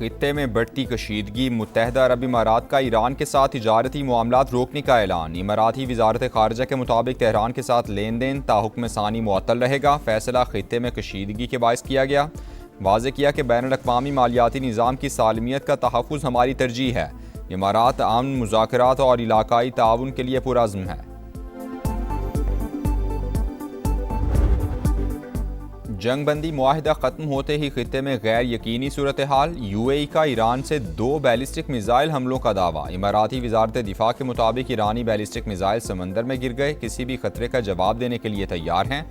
खित्ते में बढ़ती कशीदगी, मुत्तहदा अरब इमारात का ईरान के साथ तिजारती मामलात रोकने का ऐलान। इमाराती वजारत खारजा के मुताबिक तेहरान के साथ लेन देन ताहुक्म सानी मुअत्तल रहेगा। फैसला खित्ते में कशीदगी के बायस किया गया। वाज़ेह किया कि बैनुल अक़वामी मालियाती निज़ाम की सालमियत का तहफ़्फ़ुज़ हमारी तरजीह है। इमारात अमन, मुज़ाकरात और इलाकाई ताउन के लिए पुरअज़्म है। जंग बंदी मुआहिदा ख़त्म होते ही खित्ते में गैर यकीनी सूरत हाल। UAE का ईरान से 2 बैलिस्टिक मिज़ाइल हमलों का दावा। इमाराती वजारत दिफा के मुताबिक ईरानी बैलिस्टिक मिज़ाइल समंदर में गिर गए, किसी भी खतरे का जवाब देने के लिए तैयार हैं।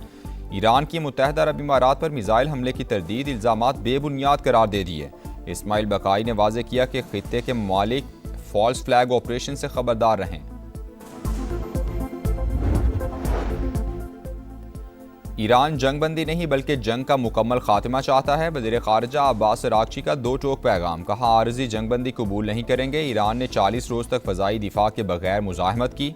ईरान की मुत्तहदा अरब इमारात पर मिज़ाइल हमले की तरदीद इल्ज़ामात बेबुनियाद करार दे दिए। इस्माइल बकाई ने वाज़ेह किया कि खित्ते के ममालिक फॉल्स फ्लैग ऑपरेशन से खबरदार रहें। ईरान जंगबंदी नहीं बल्कि जंग का मुकम्मल खात्मा चाहता है। वज़ीर ख़ारिजा अब्बास अराग़ची का 2 टोक पैगाम। कहा, आरज़ी जंगबंदी कबूल नहीं करेंगे। ईरान ने 40 रोज़ तक फ़ज़ाई दिफा के बगैर मुज़ाहमत की।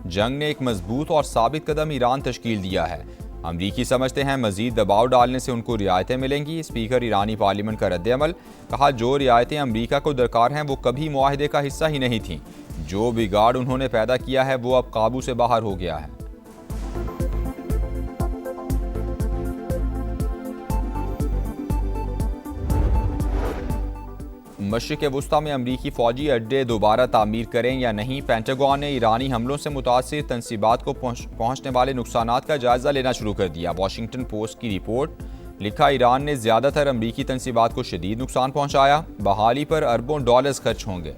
जंग ने एक मजबूत और साबित कदम ईरान तश्कील दिया है। अमरीकी समझते हैं मज़ीद दबाव डालने से उनको रियायतें मिलेंगी। स्पीकर ईरानी पार्लियामेंट का रद्द-ए-अमल। कहा, जो रियायतें अमरीका को दरकार हैं वो कभी मुआहिदे का हिस्सा ही नहीं थीं। जो बिगाड़ उन्होंने पैदा किया है वो अब काबू से बाहर हो गया है। मशरिक़ वुस्ता में अमरीकी फ़ौजी अड्डे दोबारा तामीर करें या नहीं। पेंटागन ने ईरानी हमलों से मुतासिर तनसीबात को पहुँचने वाले नुकसानात का जायज़ा लेना शुरू कर दिया। वाशिंगटन पोस्ट की रिपोर्ट। लिखा, ईरान ने ज़्यादातर अमरीकी तनसीबात को शदीद नुकसान पहुँचाया। बहाली पर अरबों डॉलर्स खर्च होंगे।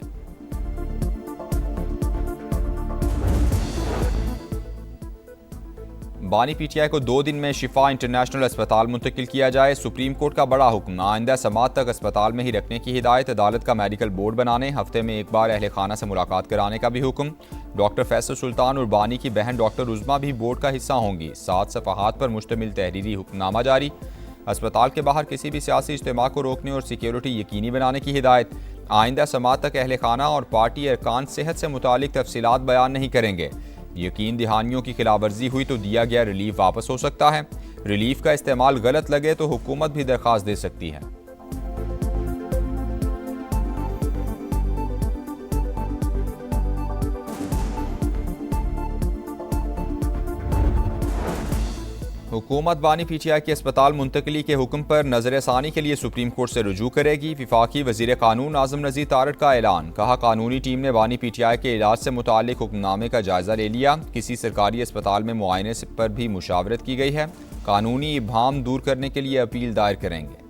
बानी PTI को 2 दिन में शिफा इंटरनेशनल अस्पताल मुंतकिल किया जाए। सुप्रीम कोर्ट का बड़ा हुक्म। आइंदा समात तक अस्पताल में ही रखने की हिदायत। अदालत का मेडिकल बोर्ड बनाने, हफ्ते में एक बार अहले खाना से मुलाकात कराने का भी हुक्म। डॉक्टर फैसल सुल्तान और बानी की बहन डॉक्टर उज़मा भी बोर्ड का हिस्सा होंगी। 7 सफ़हात पर मुश्तमिल तहरीरी हुक्मनामा जारी। अस्पताल के बाहर किसी भी सियासी इज्तिमा को रोकने और सिक्योरिटी यकीनी बनाने की हिदायत। आइंदा समात तक अहले खाना और पार्टी अरकान सेहत से मुतालिक तफसीलात बयान नहीं करेंगे। यकीन दहानियों की खिलाफवर्जी हुई तो दिया गया रिलीफ वापस हो सकता है। रिलीफ का इस्तेमाल गलत लगे तो हुकूमत भी दरख्वास्त दे सकती है। हुकूमत बानी PTI के अस्पताल मुंतकली के हुक्म पर नज़र-ए-सानी के लिए सुप्रीम कोर्ट से रुजू करेगी। विफाकी वज़ीर कानून आज़म नज़ीर तारड़ का ऐलान। कहा, कानूनी टीम ने बानी PTI के इलाज से मुतालिक हुक्मनामे का जायज़ा ले लिया। किसी सरकारी अस्पताल में मुआयने पर भी मुशावरत की गई है। कानूनी इब्हाम दूर करने के लिए अपील दायर करेंगे।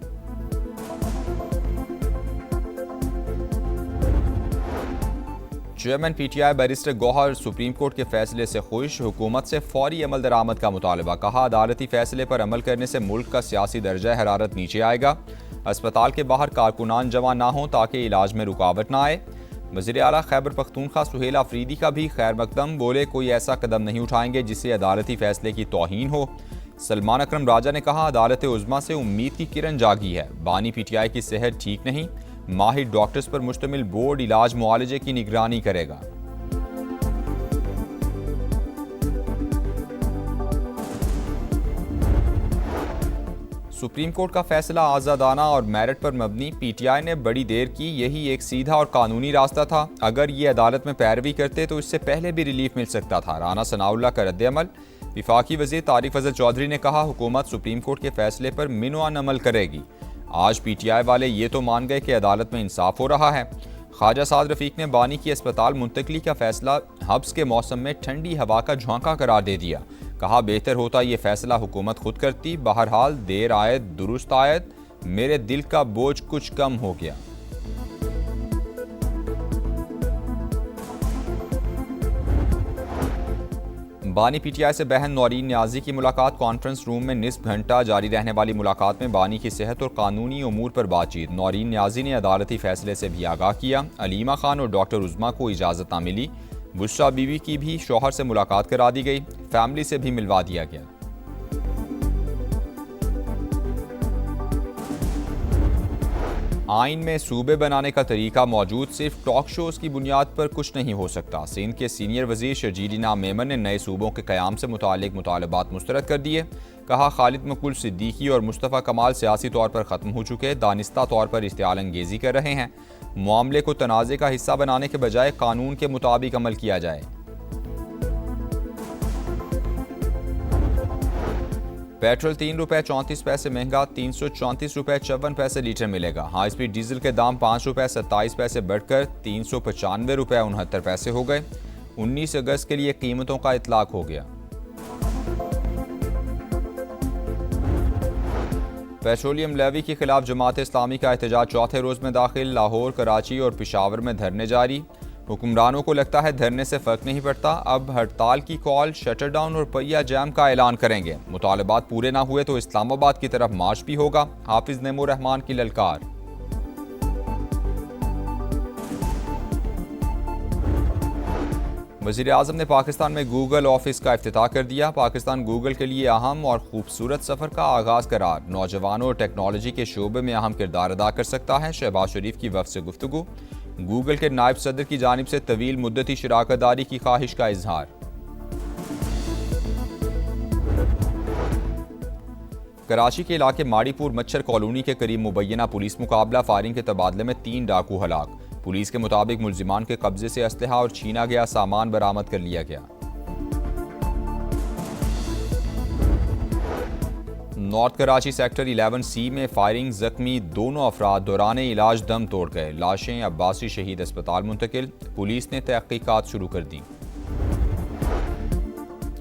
Chairman PTI barrister Gohar supreme court के फैसले से खुश। हुकूमत से फौरी अमल दरामद का मुतालबा। कहा, अदालती फैसले पर अमल करने से मुल्क का सियासी दर्जा हरारत नीचे आएगा। अस्पताल के बाहर कारकुनान जमा ना हों ताकि इलाज में रुकावट ना आए। वज़ीर आला खैबर पख्तूनख्वा सुहेल आफरीदी का भी खैर मकदम। बोले, कोई ऐसा कदम नहीं उठाएंगे जिससे अदालती फैसले की तौहीन हो। सलमान अकरम राजा ने कहा, अदालत उज़्मा से उम्मीद की किरण जागी है। बानी PTI की सेहत ठीक नहीं। माहिर डॉक्टर्स पर मुश्तमिल बोर्ड इलाज मुआलजे की निगरानी करेगा। सुप्रीम कोर्ट का फैसला आज़ादाना और मेरिट पर मबनी। PTI ने बड़ी देर की। यही एक सीधा और कानूनी रास्ता था। अगर ये अदालत में पैरवी करते तो इससे पहले भी रिलीफ मिल सकता था। राना सनाउल्लाह का रद्द-ए-अमल। विफाकी वज़ीर तारिक फजल चौधरी ने कहा, हुकूमत सुप्रीम कोर्ट के फैसले पर मिनवान अमल करेगी। आज PTI वाले ये तो मान गए कि अदालत में इंसाफ हो रहा है। ख्वाजा साद रफ़ीक ने बानी की अस्पताल मुंतकली का फैसला हब्स के मौसम में ठंडी हवा का झोंका करार दे दिया। कहा, बेहतर होता ये फैसला हुकूमत खुद करती। बहरहाल देर आयत दुरुस्त आयत। मेरे दिल का बोझ कुछ कम हो गया। बानी PTI से बहन नौरीन न्याजी की मुलाकात। कॉन्फ्रेंस रूम में निस्फ घंटा जारी रहने वाली मुलाकात में बानी की सेहत और कानूनी उमूर पर बातचीत। नौरीन न्याजी ने अदालती फैसले से भी आगाह किया। अलीमा खान और डॉक्टर उज़्मा को इजाज़त ना मिली। बुशरा बीवी की भी शौहर से मुलाकात करा दी गई। फैमिली से भी मिलवा दिया गया। आइन में सूबे बनाने का तरीका मौजूद, सिर्फ टॉक शोज की बुनियाद पर कुछ नहीं हो सकता। सिंध के सीनियर वजीर शर्जील इनाम मेमन ने नए सूबों के क़याम से मुतालिक मुतालबात मुस्तरद कर दिए। कहा, खालिद मकबूल सिद्दीकी और मुस्तफ़ा कमाल सियासी तौर पर ख़त्म हो चुके, दानिस्ता तौर पर इश्तिआल अंगेज़ी कर रहे हैं। मामले को तनाज़े का हिस्सा बनाने के बजाय कानून के मुताबिक अमल किया जाए। पेट्रोल ₹3.34 महंगा, ₹334.54 लीटर मिलेगा। हाई स्पीड डीजल के दाम ₹5.27 बढ़कर ₹395.69 हो गए। 19 अगस्त के लिए कीमतों का इतलाक हो गया। पेट्रोलियम लेवी के खिलाफ जमात इस्लामी का एहतजाज चौथे रोज में दाखिल। लाहौर, कराची और पेशावर में धरने जारी। हुक्मरानों को लगता है धरने से फर्क नहीं पड़ता, अब हड़ताल की कॉल, शटर डाउन और पहिया जैम का ऐलान करेंगे। मुतालबात पूरे ना हुए तो इस्लामाबाद की तरफ मार्च भी होगा। हाफिज नेमो रहमान की ललकार। वज़ीर आज़म ने पाकिस्तान में गूगल ऑफिस का इफ्तिताह कर दिया। पाकिस्तान गूगल के लिए अहम और खूबसूरत सफ़र का आगाज़ करार। नौजवानों और टेक्नोलॉजी के शोबे में अहम किरदार अदा कर सकता है। शहबाज शरीफ की वफ़द से गुफ्तगू। गूगल के नायब सदर की जानिब से तवील मुद्दती शराकतदारी की ख्वाहिश का इजहार। कराची के इलाके माड़ीपुर मच्छर कॉलोनी के करीब मुबैना पुलिस मुकाबला, फायरिंग के तबादले में 3 डाकू हलाक। पुलिस के मुताबिक मुलजिमान के कब्जे से असलहा और छीना गया सामान बरामद कर लिया गया। नॉर्थ कराची सेक्टर 11C में फायरिंग, जख्मी दोनों अफराद दौरान इलाज दम तोड़ गए। लाशें अब्बासी शहीद अस्पताल मुंतकिल। पुलिस ने तहकीकात शुरू कर दी।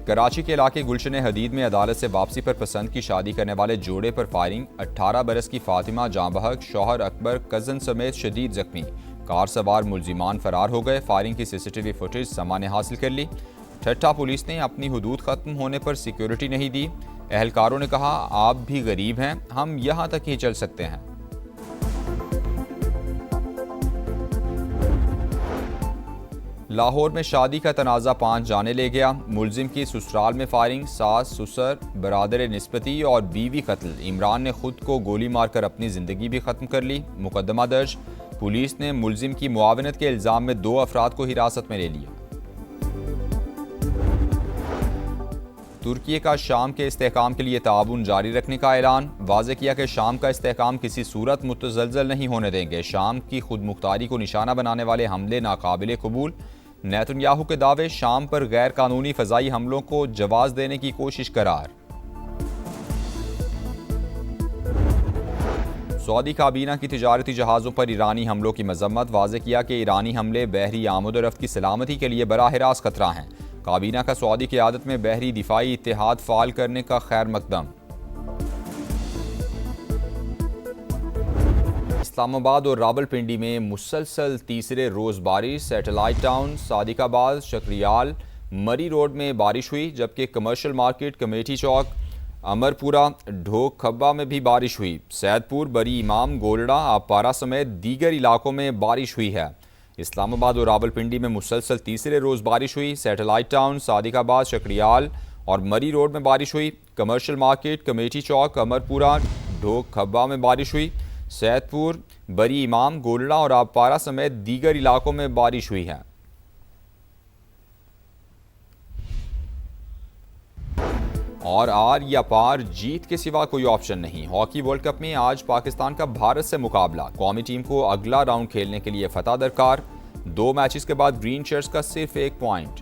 कराची के इलाके गुलशन हदीद में अदालत से वापसी पर पसंद की शादी करने वाले जोड़े पर फायरिंग। 18 बरस की फातिमा जांबहक, शौहर अकबर कजन समेत शदीद जख्मी। कार सवार मुलजिमान फरार हो गए। फायरिंग की CCTV फुटेज समा ने हासिल कर ली। ठट्ठा पुलिस ने अपनी हुदूद खत्म होने पर सिक्योरिटी नहीं दी। एहलकारों ने कहा, आप भी गरीब हैं, हम यहां तक ही चल सकते हैं। लाहौर में शादी का तनाज़ा 5 जाने ले गया। मुलजिम की ससुराल में फायरिंग, सास, ससुर, बरादर निस्बती और बीवी कत्ल। इमरान ने खुद को गोली मारकर अपनी जिंदगी भी खत्म कर ली। मुकदमा दर्ज। पुलिस ने मुलजिम की मुआवनत के इल्जाम में 2 अफराद को हिरासत में ले लिया। तुर्की का शाम के इस्तेहकाम के लिए ताउन जारी रखने का ऐलान। वाज़ेह किया कि शाम का इस्तेहकाम किसी सूरत मुतज़लज़ल नहीं होने देंगे। शाम की खुद मुख्तारी को निशाना बनाने वाले हमले नाकाबिले कबूल। नेतन्याहू के दावे, शाम पर गैर कानूनी फ़ज़ाई हमलों को जवाज़ देने की कोशिश करार। सऊदी काबीना की तिजारती जहाज़ों पर ईरानी हमलों की मजम्मत। वाज़ेह किया कि ईरानी हमले बहरी आमद-ओ-रफ्त की सलामती के लिए बराह रास्त खतरा हैं। काबीना का सऊदी क़यादत में बहरी दिफाई इत्तेहाद फ़ाल करने का खैर मकदम। इस्लामाबाद और रावलपिंडी में मुसलसल तीसरे रोज़ बारिश। सैटेलाइट टाउन, सादिकाबाद, शक्रियाल, मरी रोड में बारिश हुई, जबकि कमर्शियल मार्केट, कमेटी चौक, अमरपुरा, ढोक खब्बा में भी बारिश हुई। सैदपुर, बरी इमाम, गोलड़ा, आपारा समेत दीगर इलाकों में बारिश हुई है। इस्लामाबाद और रावलपिंडी में मुसलसल तीसरे रोज़ बारिश हुई। सैटेलाइट टाउन, सादिकाबाद, शक्रियाल और मरी रोड में बारिश हुई। कमर्शियल मार्केट, कमेटी चौक, अमरपुरा, ढोक खब्बा में बारिश हुई। सैदपुर, बरी इमाम, गोलड़ा और आपारा समेत दीगर इलाकों में बारिश हुई है। और आर या पार, जीत के सिवा कोई ऑप्शन नहीं। हॉकी वर्ल्ड कप में आज पाकिस्तान का भारत से मुकाबला। कौमी टीम को अगला राउंड खेलने के लिए फतह दरकार। 2 मैचेस के बाद ग्रीन शर्ट्स का सिर्फ 1 पॉइंट।